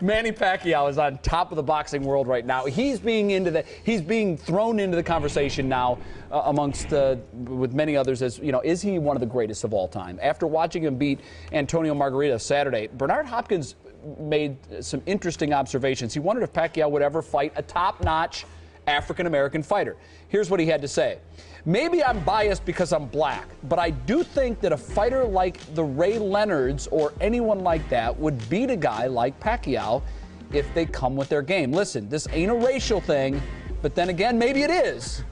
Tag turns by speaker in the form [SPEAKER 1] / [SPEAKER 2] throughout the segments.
[SPEAKER 1] Manny Pacquiao is on top of the boxing world right now. He's being thrown into the conversation now with many others as, is he one of the greatest of all time? After watching him beat Antonio Margarita Saturday, Bernard Hopkins made some interesting observations. He wondered if Pacquiao would ever fight a top-notch African-American fighter. Here's what he had to say. Maybe I'm biased because I'm black, but I do think that a fighter like the Ray Leonards or anyone like that would beat a guy like Pacquiao if they come with their game. Listen, this ain't a racial thing, but then again, maybe it is.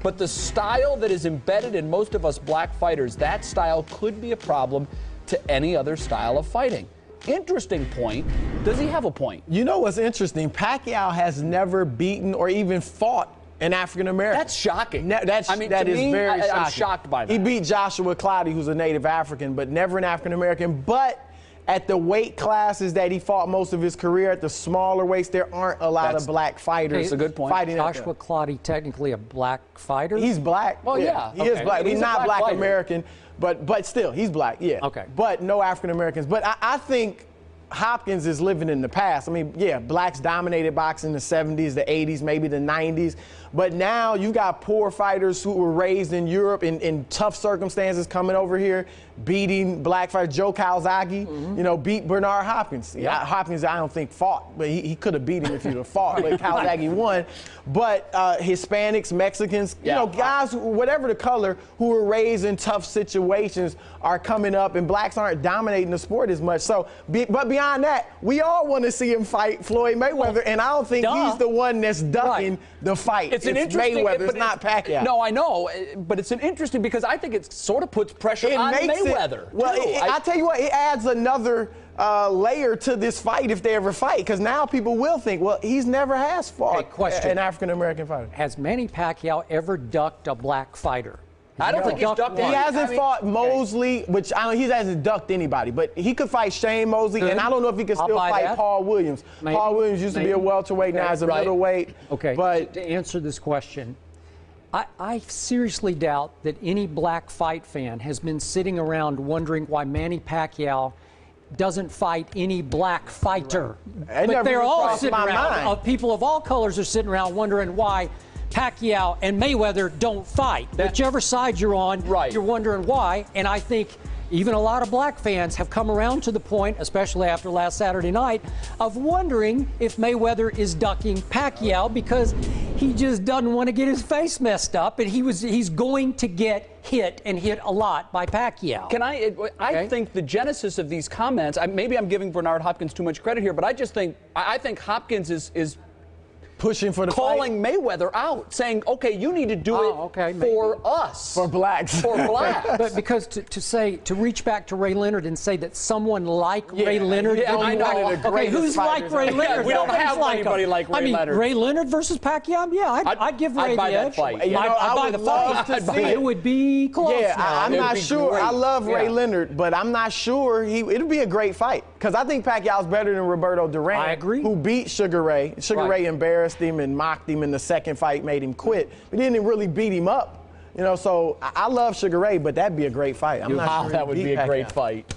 [SPEAKER 1] But the style that is embedded in most of us black fighters, that style could be a problem to any other style of fighting. Interesting point. Does he have a point? You know what's interesting? Pacquiao has never beaten or even fought an African American. That's shocking. That is very shocking. I'm shocked by that. He beat Joshua Cloudy, who's a native African, but never an African American. But at the weight classes that he fought most of his career, at the smaller weights, there aren't a lot of black fighters. That's a good point. Fighting
[SPEAKER 2] Joshua Cloudy technically a black fighter?
[SPEAKER 1] He's black. Well, yeah. He is black. He's not black American, but still, he's black, yeah. Okay. But no African Americans. But I think Hopkins is living in the past. I mean, yeah, blacks dominated boxing in the 70s, the 80s, maybe the 90s. But now you got poor fighters who were raised in Europe in tough circumstances coming over here, beating black fighters. Joe Calzaghe, beat Bernard Hopkins. Yeah. Hopkins, I don't think, fought, but he could have beat him if he'd have fought, but Calzaghe won. But Hispanics, Mexicans, guys, whatever the color, who were raised in tough situations are coming up, and blacks aren't dominating the sport as much. So, but beyond that, we all want to see him fight Floyd Mayweather, and I don't think he's the one that's ducking the fight. It's Mayweather, it's not Pacquiao. No, I know, but it's an interesting, because I think it sort of puts pressure on Mayweather. I'll tell you what, it adds another layer to this fight if they ever fight, because now people will think, well, he's never has fought an African-American fighter.
[SPEAKER 2] Has Manny Pacquiao ever ducked a black fighter?
[SPEAKER 1] I don't think he's ducked
[SPEAKER 3] He hasn't fought Mosley, which he hasn't ducked anybody, but he could fight Shane Mosley, and I don't know if he could still fight Paul Williams. Paul Williams used to be a welterweight, now he's a middleweight.
[SPEAKER 2] Okay, but to answer this question, I seriously doubt that any black fight fan has been sitting around wondering why Manny Pacquiao doesn't fight any black fighter. But they're all sitting around, people of all colors are sitting around wondering why Pacquiao and Mayweather don't fight. Whichever side you're on, you're wondering why. And I think even a lot of black fans have come around to the point, especially after last Saturday night, of wondering if Mayweather is ducking Pacquiao because he just doesn't want to get his face messed up, and he's going to get hit, and hit a lot, by Pacquiao. I think the genesis of these comments, maybe I'm giving Bernard Hopkins too much credit here, but I think Hopkins is pushing for the calling Mayweather out, saying, okay, you need to do it for us.
[SPEAKER 3] For blacks.
[SPEAKER 1] For blacks.
[SPEAKER 2] But because to reach back to Ray Leonard and say that someone like Ray Leonard,
[SPEAKER 1] I know.
[SPEAKER 2] Okay, who's like Ray Leonard?
[SPEAKER 1] We don't have anybody like Ray Leonard.
[SPEAKER 2] Ray Leonard versus Pacquiao? Yeah, I'd give Ray the edge. I'd buy the fight. It would be close.
[SPEAKER 3] Yeah, I'm not sure. I love Ray Leonard, but I'm not sure it'll be a great fight, because I think Pacquiao's better than Roberto Duran.
[SPEAKER 2] I agree.
[SPEAKER 3] Who beat Sugar Ray. Sugar Ray embarrassed him and mocked him in the second fight, made him quit. But he didn't really beat him up. So I love Sugar Ray, but that'd be a great fight. I'm not sure
[SPEAKER 1] that would be a great fight.